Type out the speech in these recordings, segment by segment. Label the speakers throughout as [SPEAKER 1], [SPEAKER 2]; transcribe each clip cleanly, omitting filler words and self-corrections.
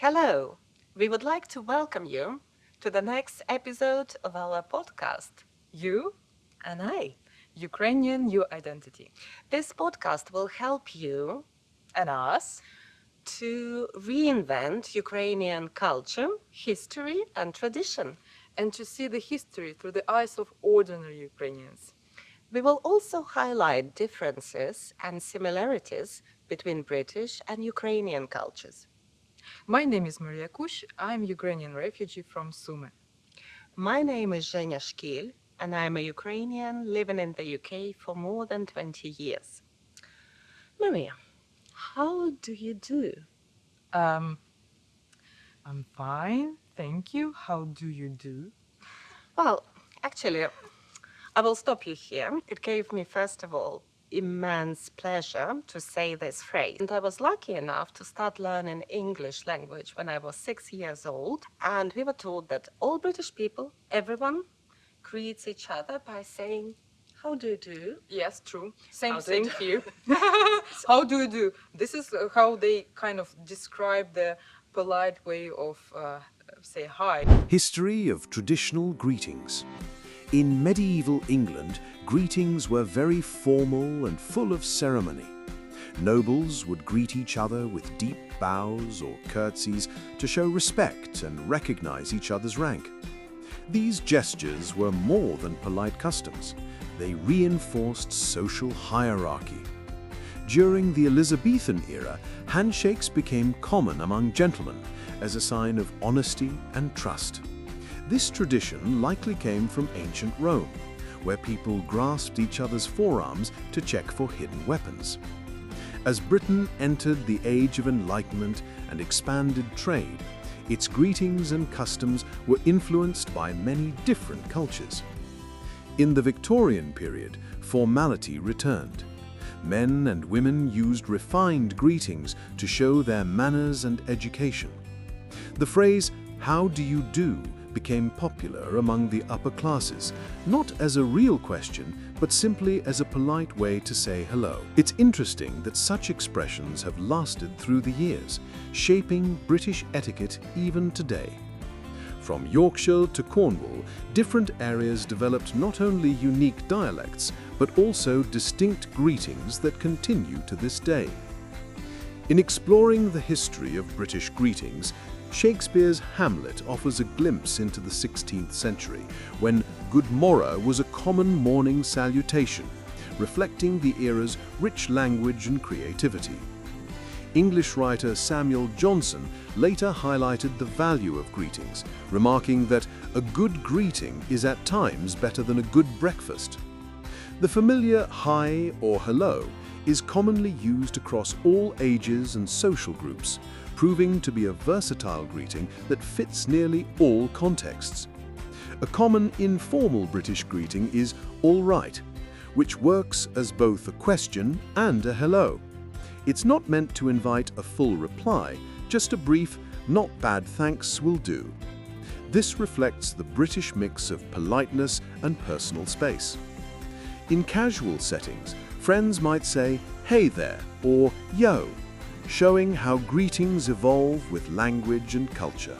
[SPEAKER 1] Hello, we would like to welcome you to the next episode of our podcast, You and I, Ukrainian New Identity. This podcast will help you and us to reinvent Ukrainian culture, history, and tradition.
[SPEAKER 2] And to see the history through the eyes of ordinary Ukrainians.
[SPEAKER 1] We will also highlight differences and similarities between British and Ukrainian cultures.
[SPEAKER 2] My name is Maria Kush. I'm a Ukrainian refugee from Sumy.
[SPEAKER 1] My name is Zhenya Shkil, and I'm a Ukrainian living in the UK for more than 20 years. Maria, how do you do?
[SPEAKER 2] I'm fine, thank you. How do you do?
[SPEAKER 1] Well, actually, I will stop you here. It gave me, first of all, immense pleasure to say this phrase. And I was lucky enough to start learning English language when I was 6 years old. And we were told that all British people, everyone, greets each other by saying, "How do you do?"
[SPEAKER 2] Yes, true.
[SPEAKER 1] How
[SPEAKER 2] Same
[SPEAKER 1] do you
[SPEAKER 2] here. How do you do? This is how they kind of describe the polite way of say hi.
[SPEAKER 3] History of traditional greetings. In medieval England, greetings were very formal and full of ceremony. Nobles would greet each other with deep bows or curtsies to show respect and recognize each other's rank. These gestures were more than polite customs. They reinforced social hierarchy. During the Elizabethan era, handshakes became common among gentlemen as a sign of honesty and trust. This tradition likely came from ancient Rome, where people grasped each other's forearms to check for hidden weapons. As Britain entered the Age of Enlightenment and expanded trade, its greetings and customs were influenced by many different cultures. In the Victorian period, formality returned. Men and women used refined greetings to show their manners and education. The phrase, "How do you do?" became popular among the upper classes, not as a real question, but simply as a polite way to say hello. It's interesting that such expressions have lasted through the years, shaping British etiquette even today. From Yorkshire to Cornwall, different areas developed not only unique dialects, but also distinct greetings that continue to this day. In exploring the history of British greetings, Shakespeare's Hamlet offers a glimpse into the 16th century, when "Good morrow" was a common morning salutation, reflecting the era's rich language and creativity. English writer Samuel Johnson later highlighted the value of greetings, remarking that a good greeting is at times better than a good breakfast. The familiar hi or hello is commonly used across all ages and social groups, proving to be a versatile greeting that fits nearly all contexts. A common informal British greeting is "all right," which works as both a question and a hello. It's not meant to invite a full reply, just a brief, "not bad thanks" will do. This reflects the British mix of politeness and personal space. In casual settings, friends might say, "Hey there," or "Yo," showing how greetings evolve with language and culture.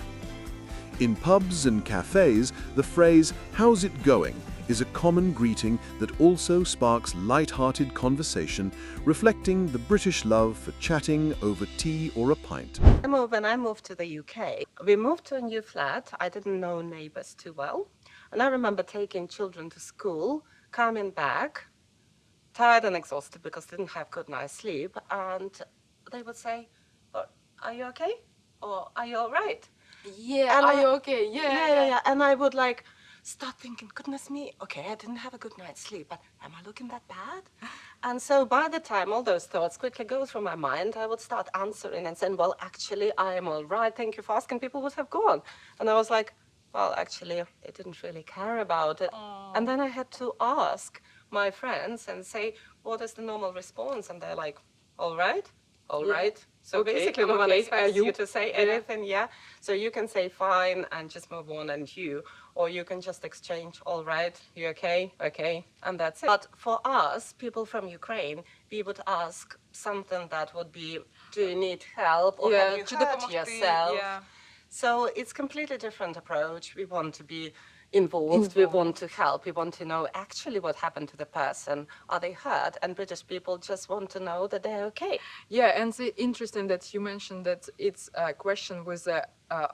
[SPEAKER 3] In pubs and cafes, the phrase "how's it going" is a common greeting that also sparks light-hearted conversation, reflecting the British love for chatting over tea or a pint.
[SPEAKER 1] When I moved to the UK, we moved to a new flat. I didn't know neighbors too well. And I remember taking children to school, coming back, tired and exhausted because I didn't have good night's sleep. And they would say, "Oh, are you okay? Or are you all right?"
[SPEAKER 2] Yeah,
[SPEAKER 1] And
[SPEAKER 2] are you okay?
[SPEAKER 1] Yeah. And I would start thinking, goodness me, okay, I didn't have a good night's sleep, but am I looking that bad? And so by the time all those thoughts quickly go through my mind, I would start answering and saying, "Well, actually, I am all right. Thank you for asking." People would have gone. And I was like, well, actually, they didn't really care about it. And then I had to ask my friends and say, what is the normal response? And they're like, "All right." all
[SPEAKER 2] Yeah.
[SPEAKER 1] right? So
[SPEAKER 2] Okay,
[SPEAKER 1] basically,
[SPEAKER 2] I'm
[SPEAKER 1] no one
[SPEAKER 2] okay.
[SPEAKER 1] expects
[SPEAKER 2] You?
[SPEAKER 1] you to say
[SPEAKER 2] Yeah.
[SPEAKER 1] anything, yeah? So you can say fine and just move on and you, or you can just exchange, all right, you okay? Okay, and that's it. But for us, people from Ukraine, we would ask something that would be, do you need help or have you
[SPEAKER 2] Чи
[SPEAKER 1] hurt
[SPEAKER 2] допомогти?
[SPEAKER 1] yourself?
[SPEAKER 2] Yeah.
[SPEAKER 1] So it's completely different approach. We want to be involved. We want to help. We want to know actually what happened to the person. Are they hurt? And British people just want to know that they're okay.
[SPEAKER 2] Yeah, and it's interesting that you mentioned that it's a question with a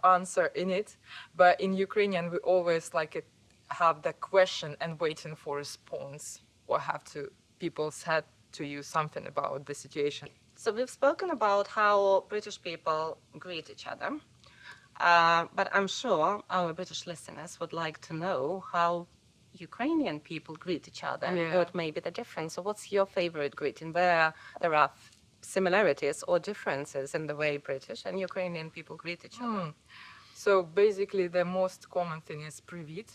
[SPEAKER 2] answer in it, but in Ukrainian we always like it, have the question and waiting for response, or have to people said to you something about the situation.
[SPEAKER 1] So we've spoken about how British people greet each other. But I'm sure our British listeners would like to know how Ukrainian people greet each other.
[SPEAKER 2] Yeah.
[SPEAKER 1] What may be the difference? So what's your favorite greeting? Where there are similarities or differences in the way British and Ukrainian people greet each other?
[SPEAKER 2] So basically the most common thing is привіт.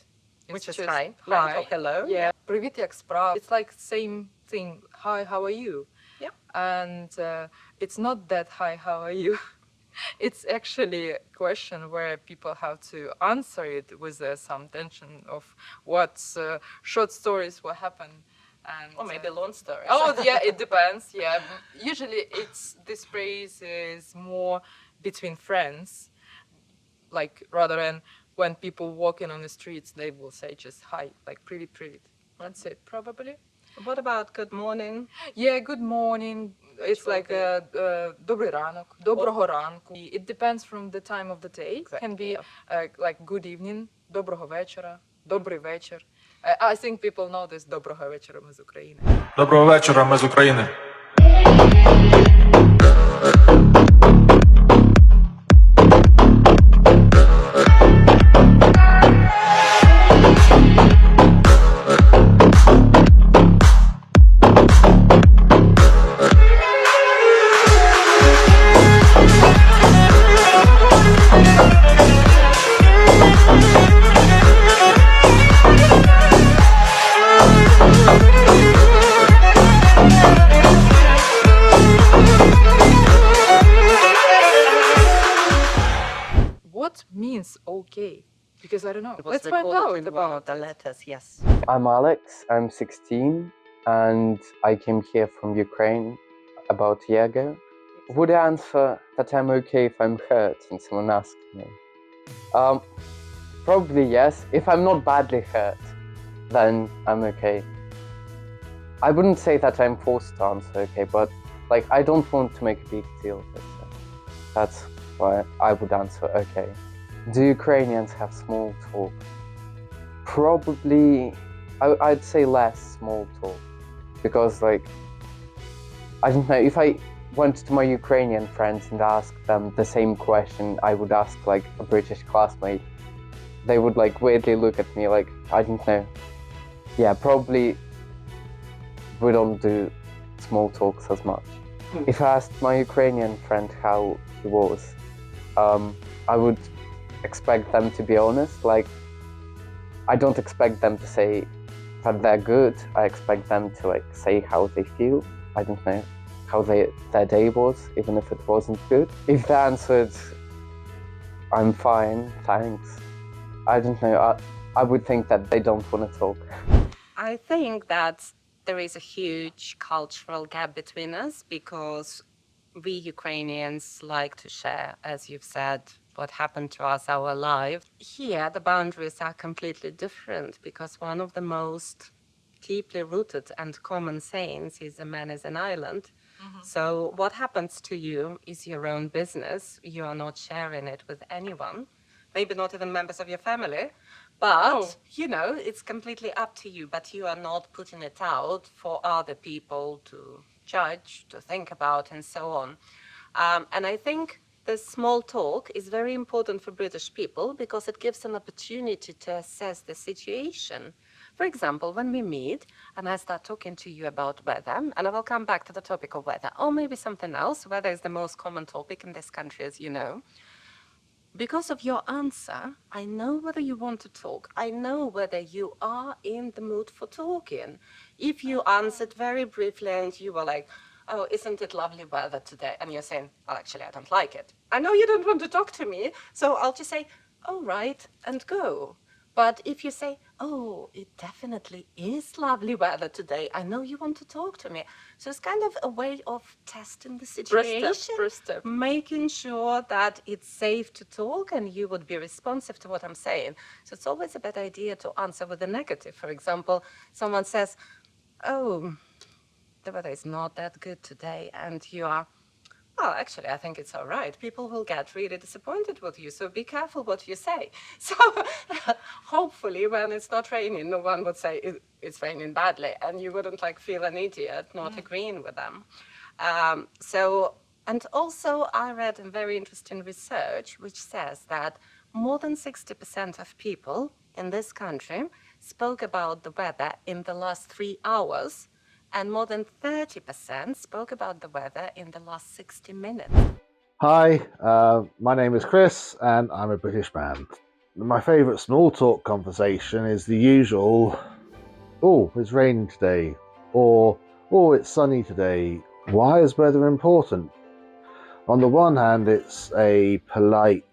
[SPEAKER 1] Which is
[SPEAKER 2] just
[SPEAKER 1] hi, right, or hello.
[SPEAKER 2] Yeah, привіт як справа. It's like same thing. Hi, how are you?
[SPEAKER 1] Yep.
[SPEAKER 2] And it's not that hi, how are you? It's actually a question where people have to answer it with some tension of what short stories will happen. And,
[SPEAKER 1] Or maybe long stories.
[SPEAKER 2] Oh, yeah, it depends. Yeah, usually this phrase is more between friends, like rather than when people walking on the streets, they will say just hi, like привіт, привіт. That's it, probably.
[SPEAKER 1] What about good morning?
[SPEAKER 2] Yeah, good morning. It's
[SPEAKER 1] will
[SPEAKER 2] like добрий ранок, доброго ранку. It depends from the time of the day. It can be like good evening, доброго вечора, добрий вечір. I think people know this доброго вечора ми з України.
[SPEAKER 4] Доброго вечора, ми з України.
[SPEAKER 2] What means okay? Because I don't know.
[SPEAKER 1] It was
[SPEAKER 2] Let's find
[SPEAKER 1] recorded
[SPEAKER 2] out
[SPEAKER 1] in one of
[SPEAKER 2] about
[SPEAKER 1] the
[SPEAKER 2] it.
[SPEAKER 1] letters, yes.
[SPEAKER 5] I'm Alex, I'm 16, and I came here from Ukraine about a year ago. Would I answer that I'm okay if I'm hurt and someone asked me? Probably yes. If I'm not badly hurt, then I'm okay. I wouldn't say that I'm forced to answer okay, but like I don't want to make a big deal of it. So that's why I would answer okay. Do Ukrainians have small talk? Probably, I'd say less small talk, because like, I don't know, if I went to my Ukrainian friends and asked them the same question I would ask like a British classmate, they would like weirdly look at me like, I don't know. Yeah, probably we don't do small talks as much. If I asked my Ukrainian friend how he was, I would expect them to be honest. Like, I don't expect them to say that they're good. I expect them to like say how they feel. I don't know how their day was, even if it wasn't good. If they answered, I'm fine, thanks, I don't know, I would think that they don't want to talk.
[SPEAKER 1] I think that there is a huge cultural gap between us because we Ukrainians like to share, as you've said, what happened to us, our life. Here, the boundaries are completely different because one of the most deeply rooted and common sayings is a man is an island. So what happens to you is your own business. You are not sharing it with anyone, maybe not even members of your family, but you know, it's completely up to you, but you are not putting it out for other people to judge, to think about, and so on. And I think the small talk is very important for British people because it gives an opportunity to assess the situation. For example, when we meet and I start talking to you about weather, and I will come back to the topic of weather, or maybe something else. Weather is the most common topic in this country, as you know. Because of your answer, I know whether you want to talk. I know whether you are in the mood for talking. If you answered very briefly and you were like, oh, isn't it lovely weather today? And you're saying, well, actually, I don't like it. I know you don't want to talk to me, so I'll just say, oh, right, and go. But if you say, oh, it definitely is lovely weather today, I know you want to talk to me. So it's kind of a way of testing the situation,
[SPEAKER 2] First step.
[SPEAKER 1] making sure that it's safe to talk and you would be responsive to what I'm saying. So it's always a bad idea to answer with a negative. For example, someone says, oh, the weather is not that good today, and you are, well, actually, I think it's all right. People will get really disappointed with you, so be careful what you say. So hopefully when it's not raining, no one would say it's raining badly, and you wouldn't like feel an idiot not agreeing with them. And also I read a very interesting research which says that more than 60% of people in this country spoke about the weather in the last 3 hours, and more than 30% spoke about the weather in the last 60 minutes.
[SPEAKER 6] Hi, my name is Chris and I'm a British man. My favourite small talk conversation is the usual, oh, it's raining today, or oh, it's sunny today. Why is weather important? On the one hand, it's a polite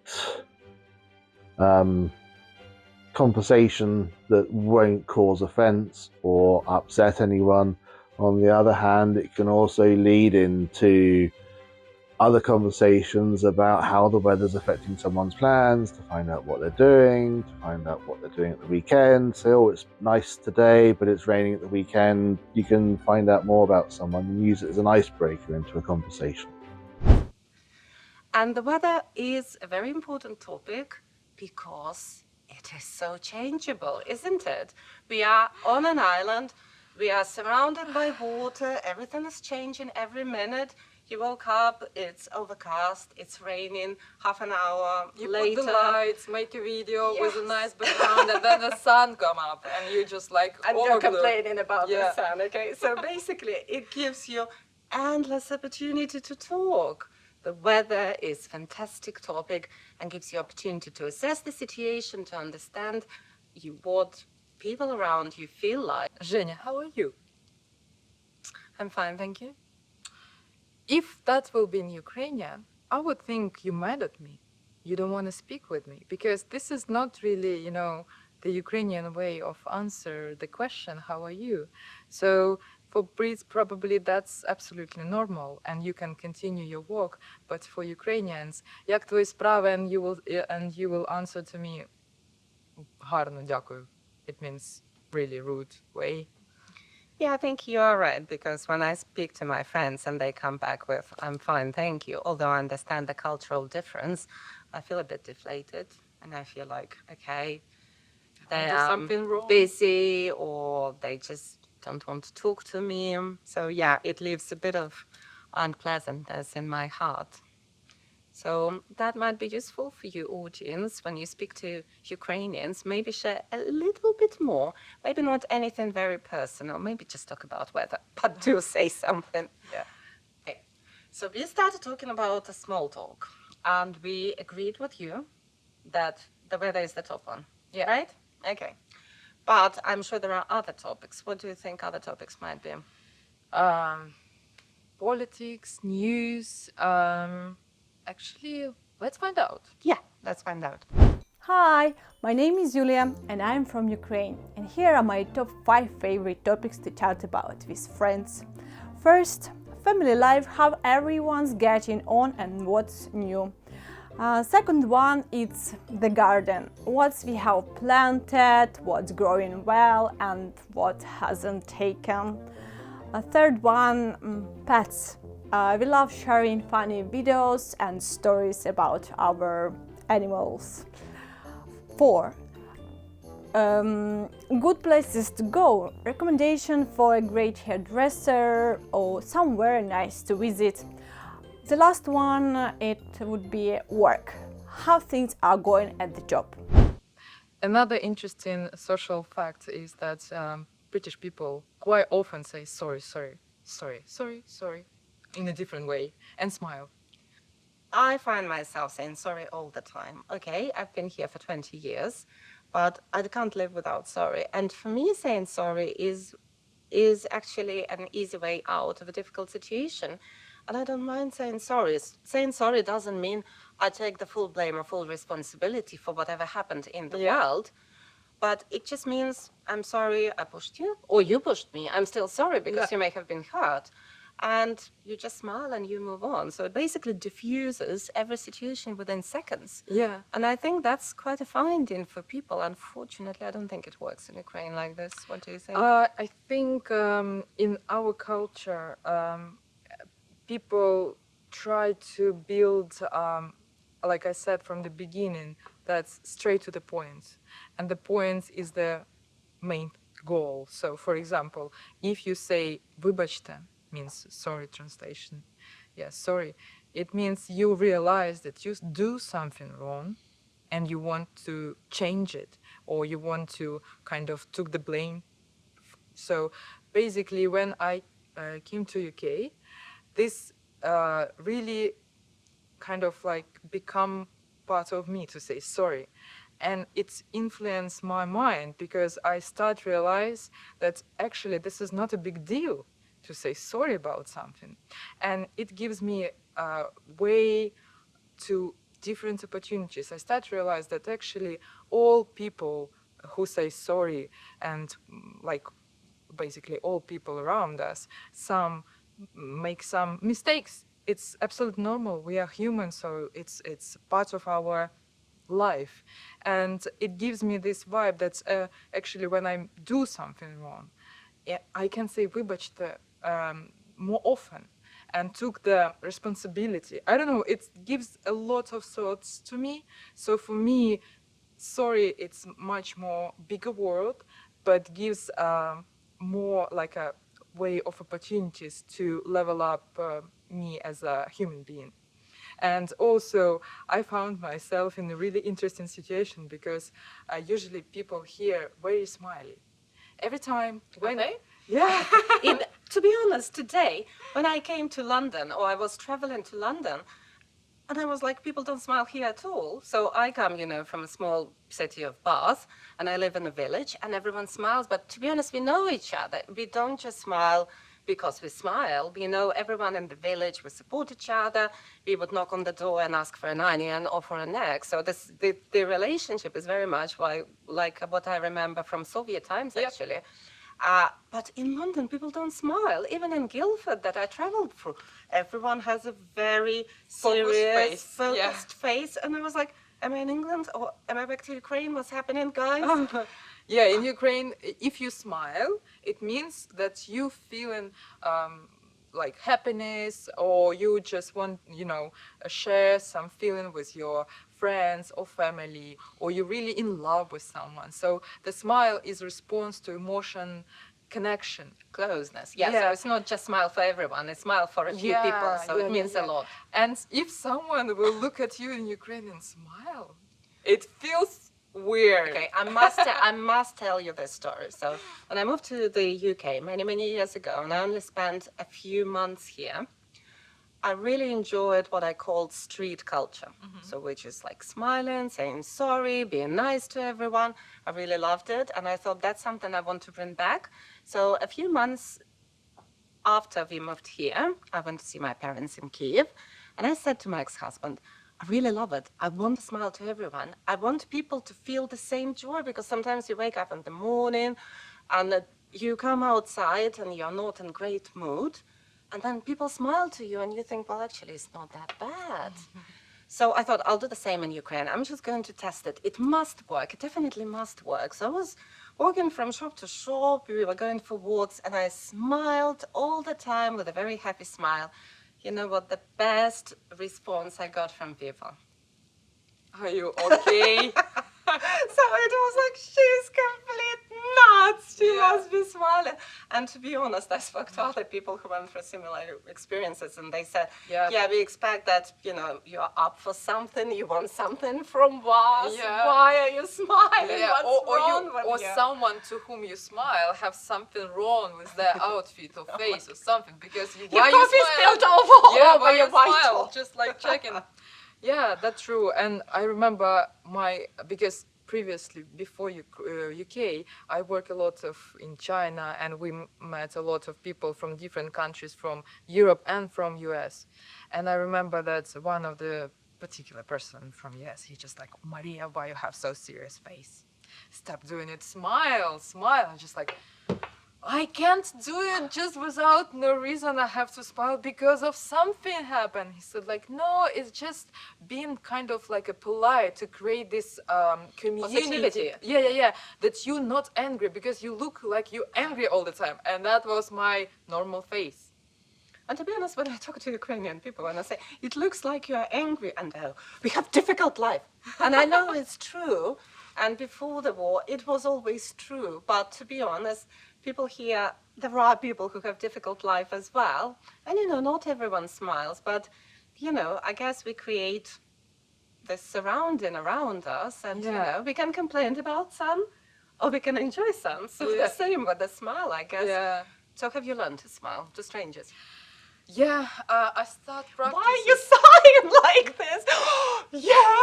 [SPEAKER 6] conversation that won't cause offence or upset anyone. On the other hand, it can also lead into other conversations about how the weather's affecting someone's plans, to find out what they're doing, to find out what they're doing at the weekend. Say, oh, it's nice today, but it's raining at the weekend. You can find out more about someone and use it as an icebreaker into a conversation.
[SPEAKER 1] And the weather is a very important topic because it is so changeable, isn't it? We are on an island, we are surrounded by water, everything is changing every minute. You woke up, it's overcast, it's raining, half an hour
[SPEAKER 2] You
[SPEAKER 1] later.
[SPEAKER 2] put the lights, make a video with a
[SPEAKER 1] Yes.
[SPEAKER 2] nice background, and then the sun come up, and you just like
[SPEAKER 1] And you're
[SPEAKER 2] overglow.
[SPEAKER 1] complaining about
[SPEAKER 2] Yeah.
[SPEAKER 1] the sun, okay? So basically, it gives you endless opportunity to talk. The weather is a fantastic topic and gives you opportunity to assess the situation, to understand what people around you feel like.
[SPEAKER 2] Женя, how are you?
[SPEAKER 1] I'm fine, thank you.
[SPEAKER 2] If that will be in Ukrainian, I would think you mad at me. You don't want to speak with me because this is not really, the Ukrainian way of answer the question, how are you? So for Brits, probably that's absolutely normal and you can continue your walk. But for Ukrainians, як твої справи, and you will answer to me, гарно, дякую. It means really rude way.
[SPEAKER 1] Yeah, I think you are right, because when I speak to my friends and they come back with, I'm fine, thank you, although I understand the cultural difference, I feel a bit deflated and I feel like, okay, they
[SPEAKER 2] do
[SPEAKER 1] are
[SPEAKER 2] something wrong.
[SPEAKER 1] busy or they just don't want to talk to me. So yeah, it leaves a bit of unpleasantness in my heart. So that might be useful for you, audience, when you speak to Ukrainians. Maybe share a little bit more. Maybe not anything very personal. Maybe just talk about weather, but do say something.
[SPEAKER 2] Yeah.
[SPEAKER 1] Okay. So we started talking about a small talk, and we agreed with you that the weather is the top one.
[SPEAKER 2] Yeah.
[SPEAKER 1] Right? Okay. But I'm sure there are other topics. What do you think other topics might be?
[SPEAKER 2] Politics, news. Actually, let's find out.
[SPEAKER 1] Yeah, let's find out.
[SPEAKER 7] Hi, my name is Julia and I'm from Ukraine, and here are my top 5 favorite topics to chat about with friends. First, family life, how everyone's getting on and what's new. Second one, it's the garden, what we have planted, what's growing well and what hasn't taken. Third one, pets. We love sharing funny videos and stories about our animals. 4. Good places to go. Recommendation for a great hairdresser or somewhere nice to visit. The last one, it would be work. How things are going at the job.
[SPEAKER 2] Another interesting social fact is that British people quite often say sorry, sorry, sorry, sorry, sorry, in a different way and smile.
[SPEAKER 1] I find myself saying sorry all the time. Okay, I've been here for 20 years, but I can't live without sorry. And for me, saying sorry is is actually an easy way out of a difficult situation. And I don't mind saying sorry. Saying sorry doesn't mean I take the full blame or full responsibility for whatever happened in the world. But it just means, I'm sorry I pushed you, or you pushed me. I'm still sorry because you may have been hurt. And you just smile and you move on. So it basically diffuses every situation within seconds.
[SPEAKER 2] Yeah.
[SPEAKER 1] And I think that's quite a finding for people. Unfortunately, I don't think it works in Ukraine like this. What do you think?
[SPEAKER 2] I think in our culture, people try to build, like I said from the beginning, that's straight to the point. And the point is the main goal. So, for example, if you say "вибачте," means sorry, translation. Yes, sorry. It means you realize that you do something wrong and you want to change it, or you want to kind of took the blame. So basically, when I came to UK, this really kind of like become part of me to say sorry. And it's influenced my mind because I start realize that actually this is not a big deal to say sorry about something. And it gives me a way to different opportunities. I start to realize that actually all people who say sorry and like basically all people around us, some make some mistakes. It's absolutely normal. We are human, so it's part of our life. And it gives me this vibe that actually when I do something wrong, I can say "вибачте" more often and took the responsibility. I don't know, it gives a lot of thoughts to me. So for me, sorry, it's much more bigger word, but gives more like a way of opportunities to level up me as a human being. And also, I found myself in a really interesting situation because usually people here very smiley. Every time when yeah,
[SPEAKER 1] To be honest, today, when I came to London, or I was traveling to London, and I was like, people don't smile here at all. So I come, from a small city of Bath, and I live in a village, and everyone smiles. But to be honest, we know each other. We don't just smile because we smile. We know everyone in the village. We support each other. We would knock on the door and ask for an onion or for an egg. So the relationship is very much like what I remember from Soviet times, actually. But in London, people don't smile. Even in Guildford, that I traveled through, everyone has a very serious, focused face. And I was like, am I in England or am I back to Ukraine? What's happening, guys?
[SPEAKER 2] Yeah, in Ukraine, if you smile, it means that you feeling like happiness, or you just want, share some feeling with your friends or family, or you're really in love with someone. So the smile is response to emotion, connection,
[SPEAKER 1] closeness. Yeah, so it's not just smile for everyone, it's smile for a few people, so it means a lot.
[SPEAKER 2] And if someone will look at you in Ukraine and smile, it feels weird.
[SPEAKER 1] Okay, I must tell you this story. So when I moved to the UK many years ago, and I only spent a few months here, I really enjoyed what I called street culture. So which is like smiling, saying sorry, being nice to everyone. I really loved it, and I thought that's something I want to bring back. So a few months after we moved here, I went to see my parents in Kiev, and I said to my ex-husband, I really love it. I want to smile to everyone. I want people to feel the same joy, because sometimes you wake up in the morning and you come outside and you're not in great mood, and then people smile to you and you think, well, actually, it's not that bad. So I thought, I'll do the same in Ukraine. I'm just going to test it. It must work. It definitely must work. So I was walking from shop to shop. We were going for walks, and I smiled all the time with a very happy smile. You know what? The best response I got from people.
[SPEAKER 2] Are you okay?
[SPEAKER 1] So it was like, she's complete nuts. She must be smiling. And to be honest, I spoke to other people who went through similar experiences, and they said, yeah, we expect that, you're up for something, you want something from us. Yeah. Why are you smiling?
[SPEAKER 2] Yeah.
[SPEAKER 1] What's wrong with you?
[SPEAKER 2] Someone to whom you smile have something wrong with their outfit or face or something, because
[SPEAKER 1] your coffee spilled over your smile.
[SPEAKER 2] Just like checking. Yeah, that's true. And I remember because previously, before UK, I work a lot in China, and we met a lot of people from different countries, from Europe and from US. And I remember that one of the particular person from US, he just like, Maria, why you have so serious face? Stop doing it, smile, smile. I'm just like, I can't do it just without no reason. I have to smile because of something happened. He said like, no, it's just being kind of like a polite to create this community.
[SPEAKER 1] Positivity.
[SPEAKER 2] Yeah. That you're not angry because you look like you're angry all the time. And that was my normal face.
[SPEAKER 1] And to be honest, when I talk to Ukrainian people and I say, it looks like you are angry, and we have difficult life. And I know it's true. And before the war, it was always true. But to be honest, people here, there are people who have difficult life as well. And, not everyone smiles. But, I guess we create this surrounding around us. And, we can complain about some, or we can enjoy some. So the same with the smile, I guess.
[SPEAKER 2] Yeah.
[SPEAKER 1] So have you learned to smile to strangers?
[SPEAKER 2] Yeah, I start practicing.
[SPEAKER 1] Why are you sighing like this? Yeah.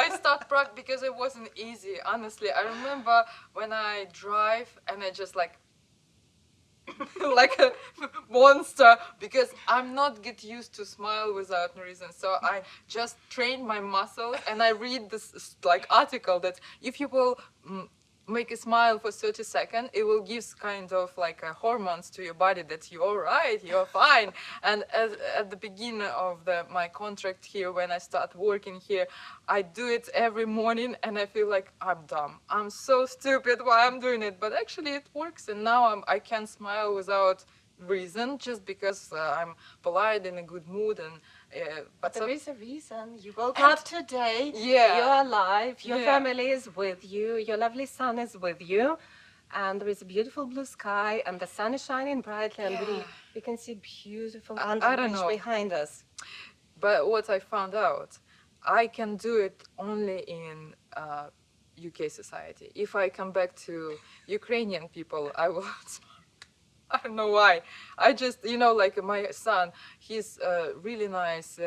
[SPEAKER 2] I start practicing because it wasn't easy. Honestly, I remember when I drive and I just like a monster because I'm not get used to smile without no reason. So I just train my muscles and I read this like article that if you will make a smile for 30 seconds, it will give kind of like hormones to your body that you're all right, you're fine. And at the beginning of my contract here, when I start working here, I do it every morning and I feel like I'm dumb. I'm so stupid why I'm doing it. But actually it works, and now I can smile without reason, just because I'm polite, in a good mood, and
[SPEAKER 1] but there is a reason. You woke up today.
[SPEAKER 2] Yeah.
[SPEAKER 1] You're alive. Your
[SPEAKER 2] Yeah.
[SPEAKER 1] family is with you. Your lovely son is with you. And there is a beautiful blue sky, and the sun is shining brightly, and we can see beautiful
[SPEAKER 2] I don't
[SPEAKER 1] beach
[SPEAKER 2] know.
[SPEAKER 1] behind us.
[SPEAKER 2] But what I found out, I can do it only in UK society. If I come back to Ukrainian people, I will. I don't know why. I just, like my son, he's really nice,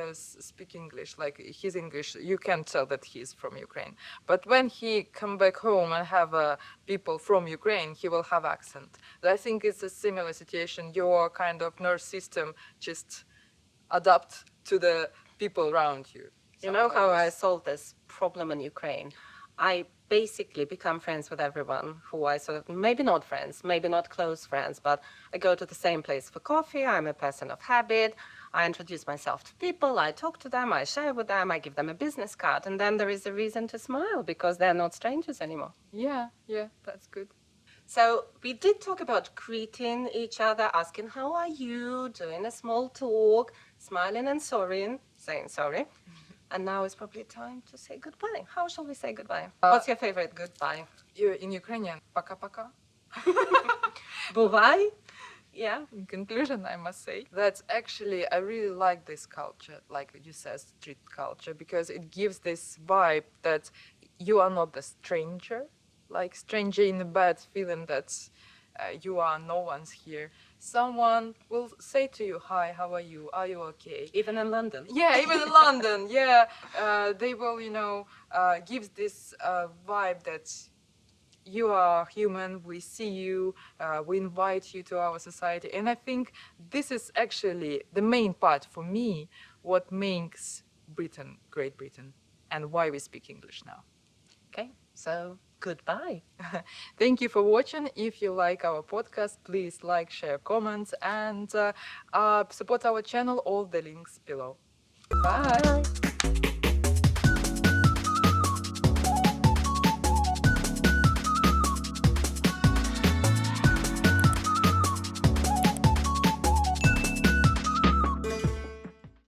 [SPEAKER 2] speak English, like his English, you can tell that he's from Ukraine. But when he come back home and have people from Ukraine, he will have accent. I think it's a similar situation. Your kind of nerve system just adapt to the people around you.
[SPEAKER 1] You know how I solved this problem in Ukraine? I basically become friends with everyone who I sort of, maybe not friends, maybe not close friends, but I go to the same place for coffee. I'm a person of habit. I introduce myself to people. I talk to them. I share with them. I give them a business card. And then there is a reason to smile because they're not strangers anymore.
[SPEAKER 2] Yeah, that's good.
[SPEAKER 1] So we did talk about greeting each other, asking, how are you, doing a small talk, smiling and saying sorry. And now it's probably time to say goodbye. How shall we say goodbye? What's your favorite goodbye?
[SPEAKER 2] In Ukrainian, пока-пока.
[SPEAKER 1] Buvai? Yeah.
[SPEAKER 2] In conclusion, I must say that actually I really like this culture, like you said, street culture, because it gives this vibe that you are not the stranger, like stranger in a bad feeling that you are no one's here. Someone will say to you, hi, how are you? Are you okay?
[SPEAKER 1] Even in London.
[SPEAKER 2] Yeah, even in London, yeah. They will, gives this vibe that you are human, we see you, we invite you to our society. And I think this is actually the main part for me, what makes Britain, Great Britain, and why we speak English now.
[SPEAKER 1] Okay, so goodbye.
[SPEAKER 2] Thank you for watching. If you like our podcast, please like, share, comments, and support our channel. All the links below. Bye.
[SPEAKER 1] Bye.